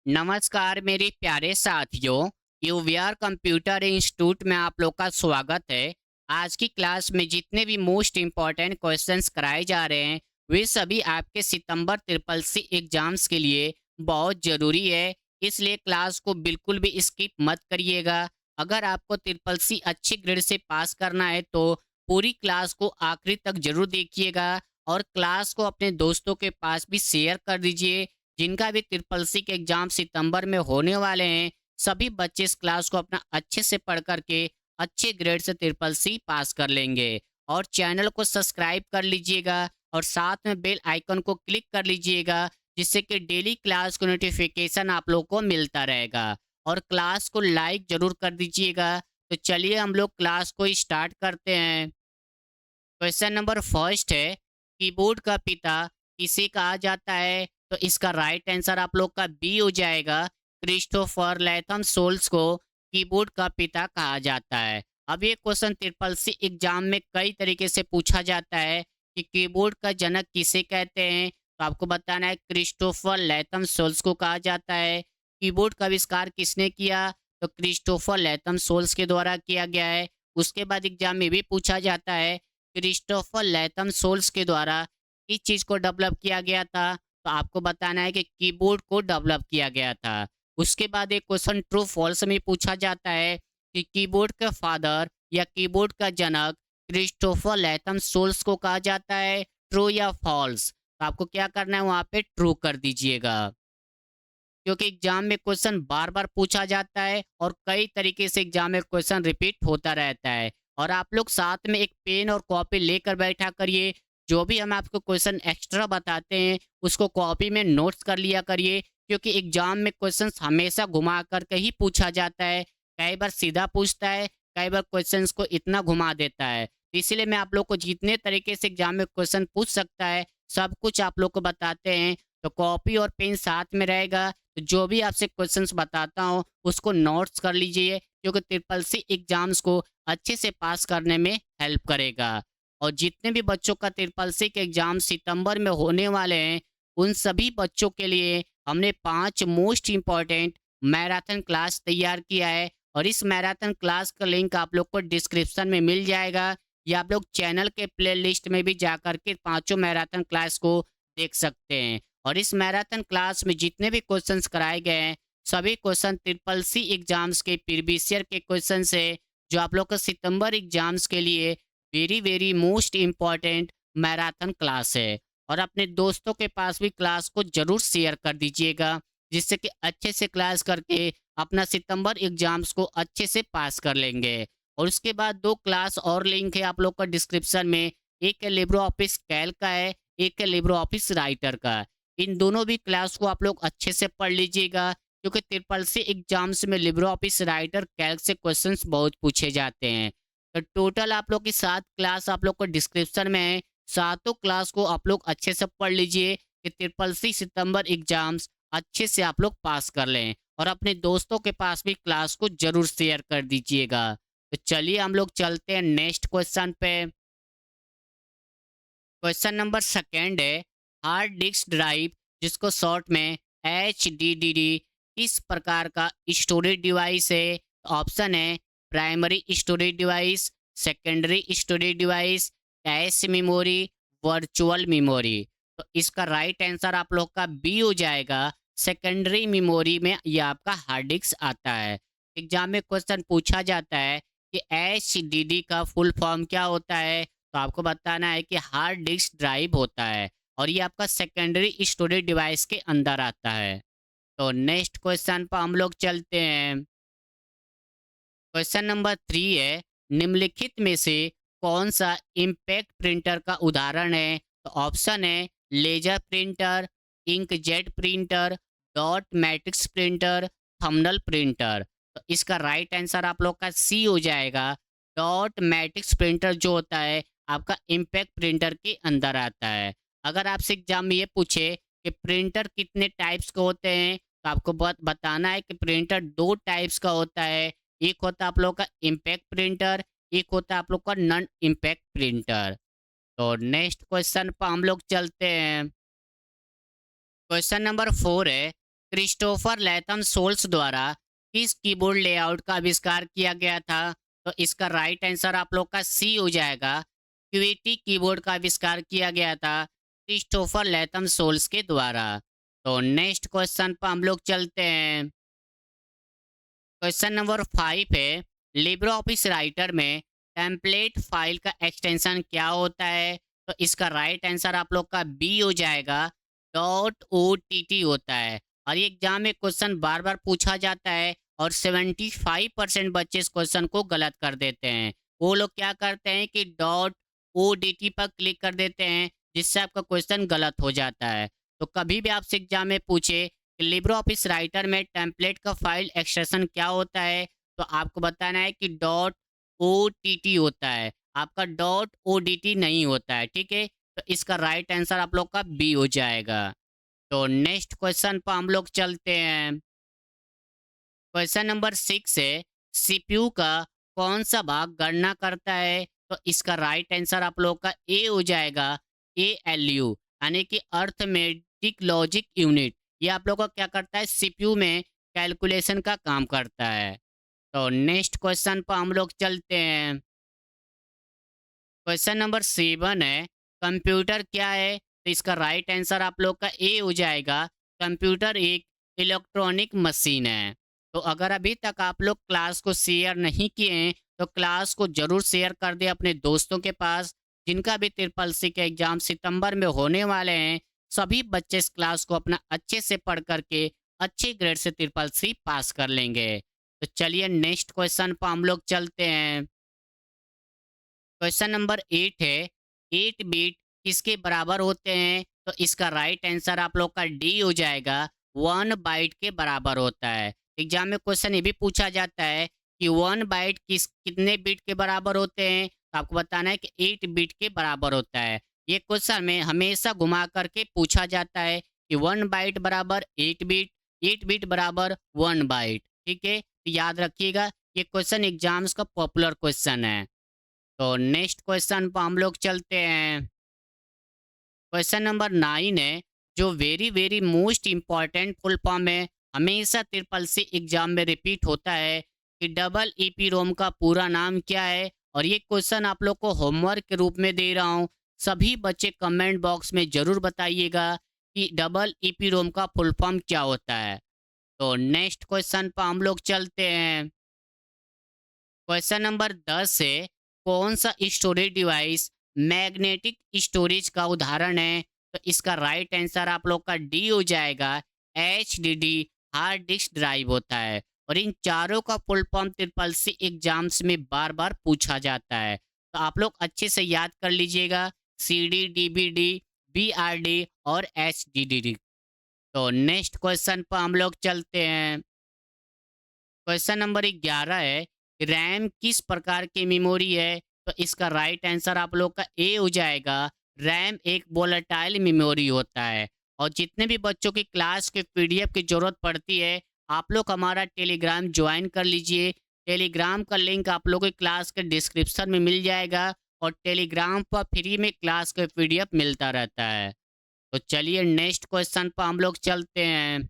नमस्कार मेरे प्यारे साथियों। यूवीआर कंप्यूटर इंस्टीट्यूट में आप लोग का स्वागत है। आज की क्लास में जितने भी मोस्ट इम्पॉर्टेंट क्वेश्चंस कराए जा रहे हैं वे सभी आपके सितंबर ट्रिपल सी एग्जाम्स के लिए बहुत ज़रूरी है। इसलिए क्लास को बिल्कुल भी स्किप मत करिएगा। अगर आपको ट्रिपल सी अच्छे ग्रेड से पास करना है तो पूरी क्लास को आखिरी तक जरूर देखिएगा और क्लास को अपने दोस्तों के पास भी शेयर कर दीजिए जिनका भी ट्रिपल सी के एग्जाम सितंबर में होने वाले हैं। सभी बच्चे इस क्लास को अपना अच्छे से पढ़ करके अच्छे ग्रेड से ट्रिपल सी पास कर लेंगे। और चैनल को सब्सक्राइब कर लीजिएगा और साथ में बेल आइकन को क्लिक कर लीजिएगा जिससे कि डेली क्लास को नोटिफिकेशन आप लोग को मिलता रहेगा। और क्लास को लाइक जरूर कर दीजिएगा। तो चलिए हम लोग क्लास को स्टार्ट करते हैं। क्वेश्चन नंबर फर्स्ट है, कीबोर्ड का पिता किसे कहा जाता है? तो इसका राइट आंसर आप लोग का बी हो जाएगा। क्रिस्टोफर लैथम सोल्स को कीबोर्ड का पिता कहा जाता है। अब ये क्वेश्चन ट्रिपल सी एग्जाम में कई तरीके से पूछा जाता है कि कीबोर्ड का जनक किसे कहते हैं। तो आपको बताना है क्रिस्टोफर लैथम सोल्स को कहा जाता है। कीबोर्ड का आविष्कार किसने किया? तो क्रिस्टोफर लैथम सोल्स के द्वारा किया गया है। उसके बाद एग्जाम में भी पूछा जाता है क्रिस्टोफर लैथम सोल्स के द्वारा किस चीज़ को डेवलप किया गया था। तो आपको बताना है कि कीबोर्ड को डेवलप किया गया था। उसके बाद एक क्वेश्चन ट्रू फॉल्स में पूछा जाता है कि कीबोर्ड का फादर या कीबोर्ड का जनक क्रिस्टोफर लैथम सोल्स को कहा जाता है, ट्रू या फॉल्स। तो आपको क्या करना है, वहाँ पे ट्रू कर दीजिएगा क्योंकि एग्जाम में क्वेश्चन बार बार पूछा जाता है और कई तरीके से एग्जाम में क्वेश्चन रिपीट होता रहता है। और आप लोग साथ में एक पेन और कॉपी लेकर बैठा करिए। जो भी हम आपको क्वेश्चन एक्स्ट्रा बताते हैं उसको कॉपी में नोट्स कर लिया करिए क्योंकि एग्जाम में क्वेश्चन हमेशा घुमा करके ही पूछा जाता है। कई बार सीधा पूछता है, कई बार क्वेश्चन को इतना घुमा देता है। तो इसीलिए मैं आप लोग को जितने तरीके से एग्जाम में क्वेश्चन पूछ सकता है सब कुछ आप लोग को बताते हैं। तो कॉपी और पेन साथ में रहेगा तो जो भी आपसे क्वेश्चंस बताता हूँ उसको नोट्स कर लीजिए क्योंकि ट्रिपल सी एग्जाम्स को अच्छे से पास करने में हेल्प करेगा। और जितने भी बच्चों का ट्रिपल सी के एग्जाम सितंबर में होने वाले हैं उन सभी बच्चों के लिए हमने 5 मोस्ट इम्पॉर्टेंट मैराथन क्लास तैयार किया है। और इस मैराथन क्लास का लिंक आप लोग को डिस्क्रिप्शन में मिल जाएगा या आप लोग चैनल के प्लेलिस्ट में भी जा करके पांचों मैराथन क्लास को देख सकते हैं। और इस मैराथन क्लास में जितने भी क्वेश्चंस कराए गए हैं सभी क्वेश्चन ट्रिपल सी एग्जाम्स के प्रीवियस ईयर के क्वेश्चन से जो आप लोग का सितंबर एग्जाम्स के लिए very very most important marathon class है। और अपने दोस्तों के पास भी क्लास को जरूर शेयर कर दीजिएगा जिससे कि अच्छे से क्लास करके अपना सितंबर एग्जाम्स को अच्छे से पास कर लेंगे। और उसके बाद 2 क्लास और लिंक है आप लोग का डिस्क्रिप्शन में। एक है लिब्रो ऑफिस कैल का है, एक है लिब्रो ऑफिस राइटर का। इन दोनों भी क्लास को आप लोग अच्छे से पढ़ लीजिएगा क्योंकि ट्रिपल सी एग्जाम्स में लिब्रो ऑफिस राइटर कैल्क से क्वेश्चंस बहुत पूछे जाते हैं। तो टोटल आप लोग की 7 क्लास आप लोग को डिस्क्रिप्शन में है। सातों क्लास को आप लोग अच्छे से पढ़ लीजिए कि ट्रिपल सी सितंबर एग्जाम्स अच्छे से आप लोग पास कर लें। और अपने दोस्तों के पास भी क्लास को जरूर शेयर कर दीजिएगा। तो चलिए हम लोग चलते हैं नेक्स्ट क्वेश्चन पे। क्वेश्चन नंबर सेकेंड है, हार्ड डिस्क ड्राइव जिसको शॉर्ट में HDD किस प्रकार का स्टोरेज डिवाइस है? ऑप्शन है primary storage device, secondary storage device, cache memory, virtual memory. तो इसका राइट आंसर आप लोग का बी हो जाएगा। सेकेंडरी मेमोरी में यह आपका हार्ड डिस्क आता है। एग्जाम में क्वेश्चन पूछा जाता है कि HDD का फुल फॉर्म क्या होता है। तो आपको बताना है कि हार्ड डिस्क ड्राइव होता है और ये आपका सेकेंडरी स्टोरेज डिवाइस के अंदर आता है। तो नेक्स्ट क्वेश्चन पर हम लोग चलते हैं। क्वेश्चन नंबर 3 है, निम्नलिखित में से कौन सा इम्पैक्ट प्रिंटर का उदाहरण है? तो ऑप्शन है laser printer, inkjet printer, dot matrix printer, thumbnail printer. तो इसका राइट आंसर आप लोग का सी हो जाएगा। डॉट मैट्रिक्स प्रिंटर जो होता है आपका इम्पैक्ट प्रिंटर के अंदर आता है। अगर आपसे एग्जाम में ये पूछे कि प्रिंटर कितने टाइप्स के होते हैं तो आपको बताना है कि प्रिंटर 2 टाइप्स का होता है। एक होता है आप लोग का इम्पैक्ट प्रिंटर, एक होता है आप लोग का नॉन इम्पैक्ट प्रिंटर। तो नेक्स्ट क्वेश्चन पर हम लोग चलते हैं। क्वेश्चन नंबर 4 है, क्रिस्टोफर लैथम सोल्स द्वारा किस कीबोर्ड लेआउट का आविष्कार किया गया था? तो इसका राइट आंसर आप लोग का सी हो जाएगा। क्यूईटी कीबोर्ड का आविष्कार किया गया था क्रिस्टोफर लैथम सोल्स के द्वारा। तो नेक्स्ट क्वेश्चन पर हम लोग चलते हैं। क्वेश्चन नंबर 5 है, लिब्रे ऑफिस राइटर में टेम्पलेट फाइल का एक्सटेंशन क्या होता है? तो इसका राइट आंसर आप लोग का बी हो जाएगा, डॉट ओ टी टी होता है। और ये एग्जाम में क्वेश्चन बार बार पूछा जाता है और 75% बच्चे इस क्वेश्चन को गलत कर देते हैं। वो लोग क्या करते हैं कि डॉट ओ डी टी पर क्लिक कर देते हैं, जिससे आपका क्वेश्चन गलत हो जाता है। तो कभी भी आपसे एग्जाम में पूछे लिब्रे ऑफिस राइटर में टेम्पलेट का फाइल एक्सटेंशन क्या होता है, तो आपको बताना है कि डॉट ओ टी टी होता है, आपका डॉट ओ डी टी नहीं होता है। ठीक है, तो इसका राइट आंसर आप लोग का बी हो जाएगा। तो नेक्स्ट क्वेश्चन पर हम लोग चलते हैं। क्वेश्चन नंबर 6 है, सीपीयू का कौन सा भाग गणना करता है? तो इसका राइट आंसर आप लोग का ए हो जाएगा, ए एल यू, यानी कि अर्थमेटिक लॉजिक यूनिट। ये आप लोग का क्या करता है, सीपीयू में कैलकुलेशन का काम करता है। तो नेक्स्ट क्वेश्चन पर हम लोग चलते हैं। क्वेश्चन नंबर 7 है, कंप्यूटर क्या है? तो इसका राइट आंसर आप लोग का ए हो जाएगा, कंप्यूटर एक इलेक्ट्रॉनिक मशीन है। तो अगर अभी तक आप लोग क्लास को शेयर नहीं किए हैं, तो क्लास को जरूर शेयर कर दें अपने दोस्तों के पास, जिनका भी ट्रिपल सी के एग्जाम सितंबर में होने वाले हैं। सभी बच्चे इस क्लास को अपना अच्छे से पढ़ करके अच्छे ग्रेड से ट्रिपल सी पास कर लेंगे। तो चलिए नेक्स्ट क्वेश्चन पर हम लोग चलते हैं। क्वेश्चन नंबर 8 है, 8 बिट किसके बराबर होते हैं? तो इसका राइट आंसर आप लोग का डी हो जाएगा, 1 बाइट के बराबर होता है। एग्जाम में क्वेश्चन ये भी पूछा जाता है कि 1 बाइट कितने बिट के बराबर होते हैं? तो आपको बताना है कि 8 बिट के बराबर होता है। ये क्वेश्चन में हमेशा घुमा करके पूछा जाता है कि 1 बाइट बराबर 8 बिट, 8 बिट बराबर 1 बाइट। ठीक है, तो याद रखिएगा, ये क्वेश्चन एग्जाम्स का पॉपुलर क्वेश्चन है। तो नेक्स्ट क्वेश्चन पर हम लोग चलते हैं। क्वेश्चन नंबर 9 है, जो very very most important full form है, हमेशा ट्रिपल सी एग्जाम में रिपीट होता है कि डबल ईपी रोम का पूरा नाम क्या है? और ये क्वेश्चन आप लोग को होमवर्क के रूप में दे रहा हूँ। सभी बच्चे कमेंट बॉक्स में जरूर बताइएगा कि डबल ईपी रोम का फुल फॉर्म क्या होता है। तो नेक्स्ट क्वेश्चन पर हम लोग चलते हैं। क्वेश्चन नंबर 10 है, कौन सा स्टोरेज डिवाइस मैग्नेटिक स्टोरेज का उदाहरण है? तो इसका राइट आंसर आप लोग का डी हो जाएगा, H D D, hard disk drive होता है। और इन चारों का full form triple C exams में बार बार पूछा जाता है, तो आप लोग अच्छे से याद कर लीजिएगा, C D, D B D, B R D और एच डी डी डी। तो नेक्स्ट क्वेश्चन पर हम लोग चलते हैं। क्वेश्चन नंबर 11 है, रैम किस प्रकार की मेमोरी है? तो इसका राइट आंसर आप लोग का ए हो जाएगा, रैम एक वोलेटाइल मेमोरी होता है। और जितने भी बच्चों की क्लास के पीडीएफ की जरूरत पड़ती है, आप लोग हमारा टेलीग्राम ज्वाइन कर लीजिए। टेलीग्राम का लिंक आप लोगों की क्लास के डिस्क्रिप्शन में मिल जाएगा, और टेलीग्राम पर फ्री में क्लास के पीडीएफ मिलता रहता है। तो चलिए नेक्स्ट क्वेश्चन पर हम लोग चलते हैं।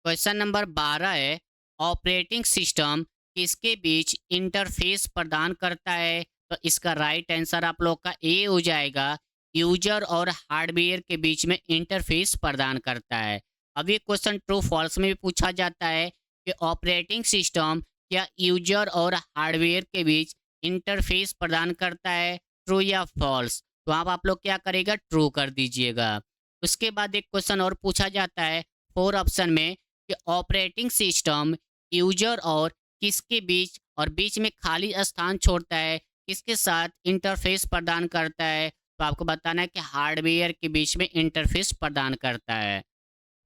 क्वेश्चन नंबर 12 है, ऑपरेटिंग सिस्टम किसके बीच इंटरफेस प्रदान करता है? तो इसका राइट आंसर आप लोग का ए हो जाएगा, यूजर और हार्डवेयर के बीच में इंटरफेस प्रदान करता है। अब ये क्वेश्चन ट्रू फॉल्स में भी पूछा जाता है कि ऑपरेटिंग सिस्टम क्या यूजर और हार्डवेयर के बीच इंटरफेस प्रदान करता है, ट्रू या फॉल्स? तो आप लोग क्या करेगा, ट्रू कर दीजिएगा। उसके बाद एक क्वेश्चन और पूछा जाता है 4 ऑप्शन में कि ऑपरेटिंग सिस्टम यूजर और किसके बीच, और बीच में खाली स्थान छोड़ता है, किसके साथ इंटरफेस प्रदान करता है? तो आपको बताना है कि हार्डवेयर के बीच में इंटरफेस प्रदान करता है।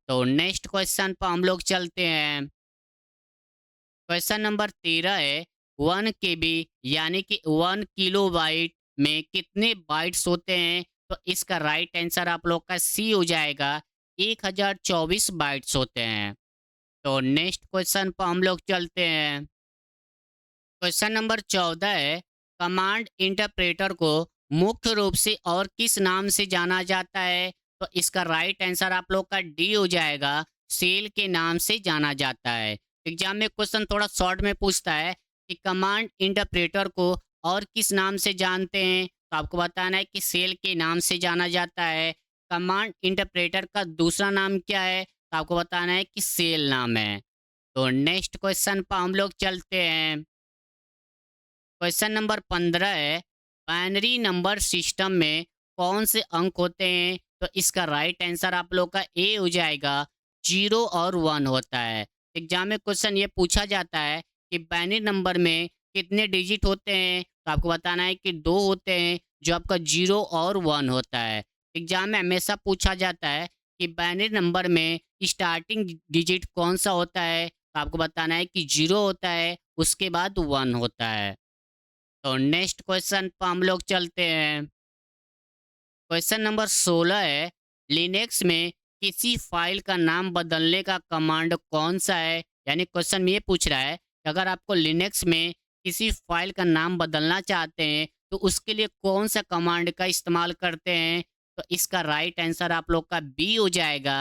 तो नेक्स्ट क्वेश्चन पर हम लोग चलते हैं। क्वेश्चन नंबर 13 है, 1 KB यानी कि 1 किलोबाइट में कितने बाइट्स होते हैं? तो इसका राइट आंसर आप लोग का सी हो जाएगा, 1024 बाइट्स होते हैं। तो नेक्स्ट क्वेश्चन पर हम लोग चलते हैं। क्वेश्चन नंबर 14 है, कमांड इंटरप्रेटर को मुख्य रूप से और किस नाम से जाना जाता है? तो इसका राइट आंसर आप लोग का डी हो जाएगा, सेल के नाम से जाना जाता है। एग्जाम में क्वेश्चन थोड़ा शॉर्ट में पूछता है कि कमांड इंटरप्रेटर को और किस नाम से जानते हैं, तो आपको बताना है कि सेल के नाम से जाना जाता है। कमांड इंटरप्रेटर का दूसरा नाम क्या है, तो आपको बताना है कि सेल नाम है। तो नेक्स्ट क्वेश्चन पर हम लोग चलते हैं। क्वेश्चन नंबर 15 है, बाइनरी नंबर सिस्टम में कौन से अंक होते हैं, तो इसका राइट आंसर आप लोग का ए हो जाएगा, 0 और 1 होता है। एग्जाम में क्वेश्चन ये पूछा जाता है कि बाइनरी नंबर में कितने डिजिट होते हैं, तो आपको बताना है कि 2 होते हैं, जो आपका 0 और 1 होता है। एग्जाम में हमेशा पूछा जाता है कि बाइनरी नंबर में स्टार्टिंग डिजिट कौन सा होता है, तो आपको बताना है कि 0 होता है, उसके बाद 1 होता है। तो नेक्स्ट क्वेश्चन पर हम लोग चलते हैं। क्वेश्चन नंबर 16 है, लिनक्स में किसी फाइल का नाम बदलने का कमांड कौन सा है। यानी क्वेश्चन में ये पूछ रहा है कि अगर आपको लिनक्स में किसी फाइल का नाम बदलना चाहते हैं तो उसके लिए कौन सा कमांड का इस्तेमाल करते हैं, तो इसका राइट आंसर आप लोग का बी हो जाएगा,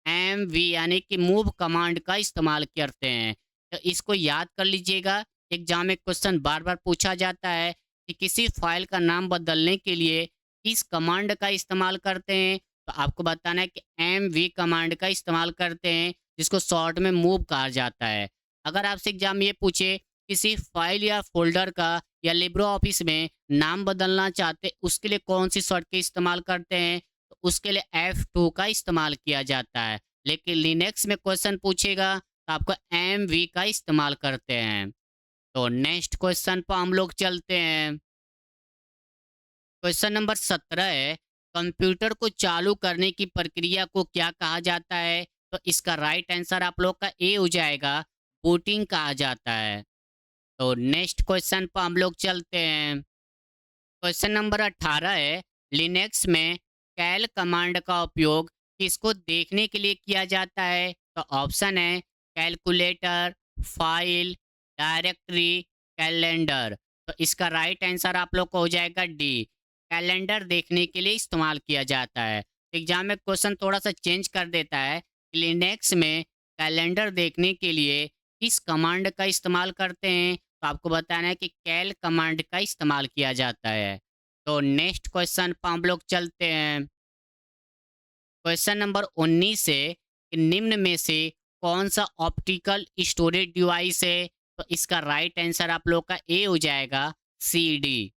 एम वी यानी कि मूव कमांड का इस्तेमाल करते हैं। तो इसको याद कर लीजिएगा, एग्जाम में क्वेश्चन बार बार पूछा जाता है कि किसी फाइल का नाम बदलने के लिए किस कमांड का इस्तेमाल करते हैं, तो आपको बताना है कि एम वी कमांड का इस्तेमाल करते हैं, जिसको शॉर्ट में मूव कहा जाता है। अगर आपसे एग्जाम ये पूछे किसी फाइल या फोल्डर का या लिब्रो ऑफिस में नाम बदलना चाहते उसके लिए कौन सी शॉर्ट के इस्तेमाल करते हैं, तो उसके लिए F2 का इस्तेमाल किया जाता है। लेकिन लिनक्स में क्वेश्चन पूछेगा तो आपको एम वी का इस्तेमाल करते हैं। तो नेक्स्ट क्वेश्चन पर हम लोग चलते हैं। क्वेश्चन नंबर 17 है, कंप्यूटर को चालू करने की प्रक्रिया को क्या कहा जाता है, तो इसका राइट आंसर आप लोग का ए हो जाएगा, बूटिंग कहा जाता है। तो नेक्स्ट क्वेश्चन पर हम लोग चलते हैं। क्वेश्चन नंबर 18 है, लिनक्स में कैल कमांड का उपयोग किसको देखने के लिए किया जाता है, तो ऑप्शन है कैलकुलेटर, फाइल, डायरेक्टरी, कैलेंडर। तो इसका राइट आंसर आप लोग को हो जाएगा डी, कैलेंडर देखने के लिए इस्तेमाल किया जाता है। एग्जाम में क्वेश्चन थोड़ा सा चेंज कर देता है, लिनक्स में कैलेंडर देखने के लिए किस कमांड का इस्तेमाल करते हैं, तो आपको बताना है कि कैल कमांड का इस्तेमाल किया जाता है। तो नेक्स्ट क्वेश्चन पर हम लोग चलते हैं। क्वेश्चन नंबर 19 है कि निम्न में से कौन सा ऑप्टिकल स्टोरेज डिवाइस है, तो इसका राइट आंसर आप लोग का ए हो जाएगा, सी डी।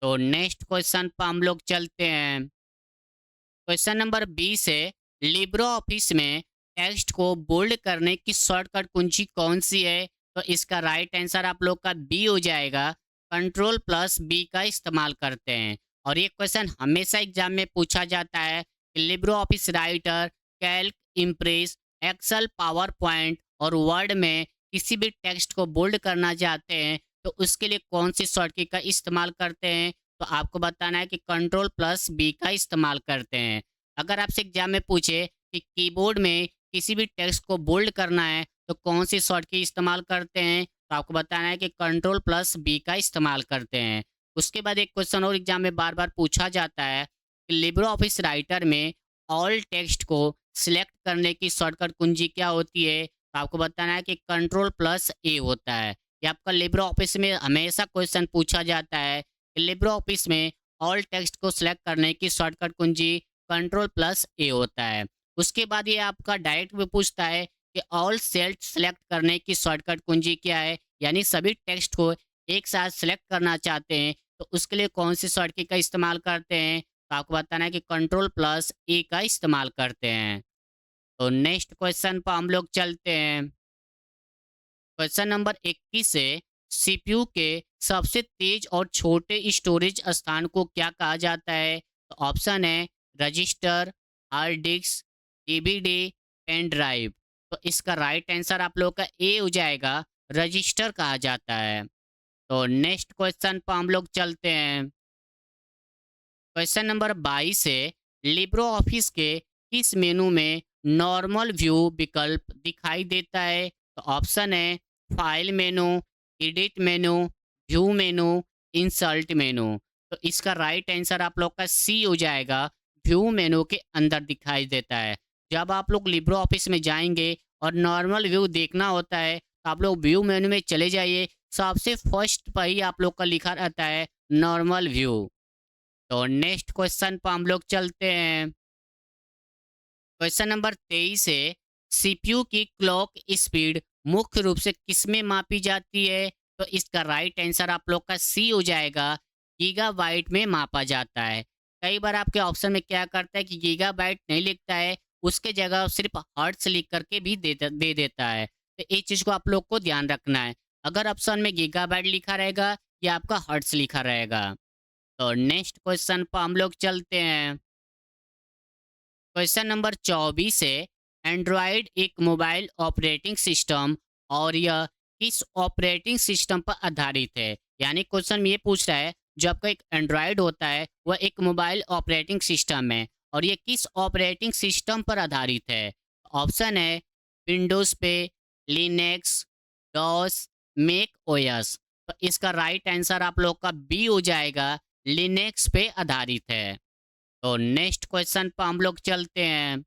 तो नेक्स्ट क्वेश्चन पर हम लोग चलते हैं। क्वेश्चन नंबर 20 है, लिब्रो ऑफिस में टेक्स्ट को बोल्ड करने की शॉर्टकट कुंजी कौन सी है, तो इसका राइट आंसर आप लोग का बी हो जाएगा, कंट्रोल+B का इस्तेमाल करते हैं। और ये क्वेश्चन हमेशा एग्जाम में पूछा जाता है कि LibreOffice Writer, Calc, Impress, Excel, PowerPoint और वर्ड में किसी भी टेक्स्ट को बोल्ड करना चाहते हैं तो उसके लिए कौन सी शॉर्टकट का इस्तेमाल करते हैं, तो आपको बताना है कि कंट्रोल+B का इस्तेमाल करते हैं। अगर आपसे एग्जाम में पूछे कि कीबोर्ड में किसी भी टेक्स्ट को बोल्ड करना है तो कौन सी शॉर्टकट इस्तेमाल करते हैं, तो आपको बताना है कि कंट्रोल+B का इस्तेमाल करते हैं। उसके बाद एक क्वेश्चन और एग्जाम में बार बार पूछा जाता है कि लिब्रो ऑफिस राइटर में ऑल टेक्स्ट को सिलेक्ट करने की शॉर्टकट कुंजी क्या होती है, तो आपको बताना है कि कंट्रोल+A होता है। ये आपका लिब्रो ऑफिस में हमेशा क्वेश्चन पूछा जाता है, लिब्रो ऑफिस में ऑल टेक्स्ट को सिलेक्ट करने की शॉर्टकट कुंजी कंट्रोल+A होता है। उसके बाद ये आपका डायरेक्ट भी पूछता है कि ऑल सेल सेलेक्ट करने की शॉर्टकट कुंजी क्या है, यानी सभी टेक्स्ट को एक साथ सेलेक्ट करना चाहते हैं तो उसके लिए कौन सी शॉर्टकट का इस्तेमाल करते हैं, तो आपको बताना है कि कंट्रोल+A का इस्तेमाल करते हैं। तो नेक्स्ट क्वेश्चन पर हम लोग चलते हैं। क्वेश्चन नंबर 21 से सीपीयू के सबसे तेज और छोटे स्टोरेज स्थान को क्या कहा जाता है, तो ऑप्शन है register, hard disk, DVD, pen drive. तो इसका राइट आंसर आप लोग का ए हो जाएगा, रजिस्टर कहा जाता है। तो नेक्स्ट क्वेश्चन पर हम लोग चलते हैं। क्वेश्चन नंबर 22 है, लिब्रो ऑफिस के किस मेनू में नॉर्मल व्यू विकल्प दिखाई देता है, तो ऑप्शन है फाइल मेनू, एडिट मेनू, व्यू मेनू, इंसर्ट मेनू। तो इसका राइट आंसर आप लोग का सी हो जाएगा, व्यू मेनू के अंदर दिखाई देता है। जब आप लोग लिब्रो ऑफिस में जाएंगे और नॉर्मल व्यू देखना होता है तो आप लोग व्यू मेनू में चले जाइए। सबसे फर्स्ट पर ही आप लोग का लिखा रहता है नॉर्मल व्यू। तो नेक्स्ट क्वेश्चन पर हम लोग चलते हैं। क्वेश्चन नंबर 23 है, सीपीयू की क्लॉक स्पीड मुख्य रूप से किसमें मापी जाती है? तो इसका राइट आंसर आप लोग का सी हो जाएगा, गीगाबाइट में मापा जाता है। कई बार आपके ऑप्शन में क्या करता है कि गीगाबाइट नहीं लिखता है, उसके जगह सिर्फ हर्ट्स लिख करके भी दे देता है। तो इस चीज़ को आप लोग को ध्यान रखना है। अगर ऑप्शन में गीगाबाइट लिखा रहेगा या आपका हर्ट्स लिखा रहेगा। तो नेक्स्ट क्वेश्चन पर हम लोग चलते हैं। क्वेश्चन नंबर 24 है, एंड्रॉयड एक मोबाइल ऑपरेटिंग सिस्टम और यह किस ऑपरेटिंग सिस्टम पर आधारित है? यानी क्वेश्चन में ये पूछ रहा है, जो आपका एक एंड्रॉयड होता है वह एक मोबाइल ऑपरेटिंग सिस्टम है और ये किस ऑपरेटिंग सिस्टम पर आधारित है? ऑप्शन है विंडोज पे, लिनक्स, डॉस, मैक ओएस। तो इसका राइट आंसर आप लोग का बी हो जाएगा, लिनक्स पे आधारित है। तो नेक्स्ट क्वेश्चन पर हम लोग चलते हैं।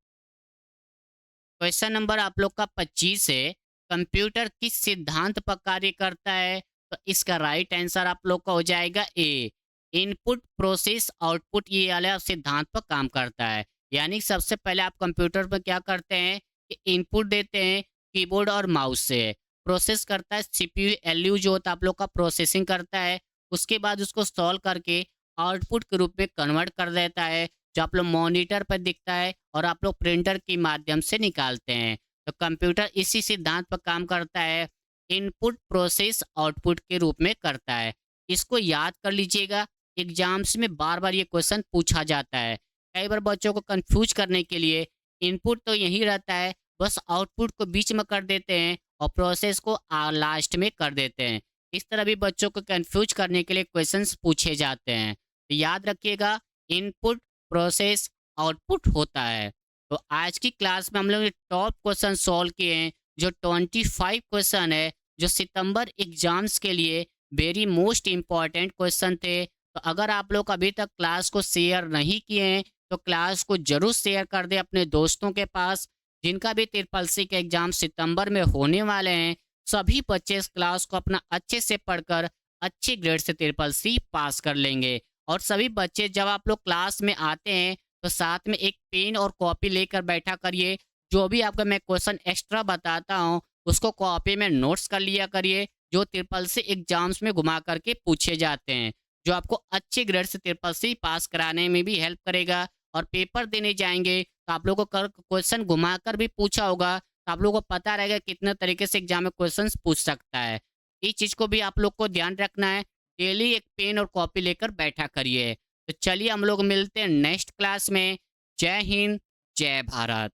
क्वेश्चन नंबर आप लोग का 25 है, कंप्यूटर किस सिद्धांत पर कार्य करता है? तो इसका राइट आंसर आप लोग का हो जाएगा ए, इनपुट प्रोसेस आउटपुट, ये वाला सिद्धांत पर काम करता है। यानी सबसे पहले आप कंप्यूटर पर क्या करते हैं कि इनपुट देते हैं कीबोर्ड और माउस से, प्रोसेस करता है सीपीयू एलयू जो होता है आप लोग का प्रोसेसिंग करता है, उसके बाद उसको सॉल्व करके आउटपुट के रूप में कन्वर्ट कर देता है, जो आप लोग मॉनिटर पर दिखता है और आप लोग प्रिंटर के माध्यम से निकालते हैं। तो कंप्यूटर इसी सिद्धांत पर काम करता है, इनपुट प्रोसेस आउटपुट के रूप में करता है। इसको याद कर लीजिएगा, एग्जाम्स में बार बार ये क्वेश्चन पूछा जाता है। कई बार बच्चों को कंफ्यूज करने के लिए इनपुट तो यही रहता है, बस आउटपुट को बीच में कर देते हैं और प्रोसेस को लास्ट में कर देते हैं। इस तरह भी बच्चों को कंफ्यूज करने के लिए क्वेश्चंस पूछे जाते हैं। तो याद रखिएगा, इनपुट प्रोसेस आउटपुट होता है। तो आज की क्लास में हम लोग ने टॉप क्वेश्चन सॉल्व किए हैं, जो 25 क्वेश्चन है, जो सितंबर एग्जाम्स के लिए वेरी मोस्ट इम्पॉर्टेंट क्वेश्चन थे। तो अगर आप लोग अभी तक क्लास को शेयर नहीं किए हैं तो क्लास को जरूर शेयर कर दें अपने दोस्तों के पास, जिनका भी ट्रिपल सी के एग्जाम सितंबर में होने वाले हैं। सभी बच्चे इस क्लास को अपना अच्छे से पढ़कर अच्छे ग्रेड से ट्रिपल सी पास कर लेंगे। और सभी बच्चे जब आप लोग क्लास में आते हैं तो साथ में एक पेन और कॉपी लेकर बैठा करिए। जो भी आपका मैं क्वेश्चन एक्स्ट्रा बताता हूँ उसको कॉपी में नोट्स कर लिया करिए, जो ट्रिपल सी एग्जाम्स में घुमा करके पूछे जाते हैं, जो आपको अच्छे ग्रेड से ट्रिपल सी पास कराने में भी हेल्प करेगा। और पेपर देने जाएंगे तो आप लोगों को क्वेश्चन घुमा कर भी पूछा होगा, तो आप लोगों को पता रहेगा कितने तरीके से एग्जाम में क्वेश्चन पूछ सकता है। इस चीज़ को भी आप लोग को ध्यान रखना है। डेली एक पेन और कॉपी लेकर बैठा करिए। तो चलिए हम लोग मिलते हैं नेक्स्ट क्लास में। जय हिंद, जय भारत।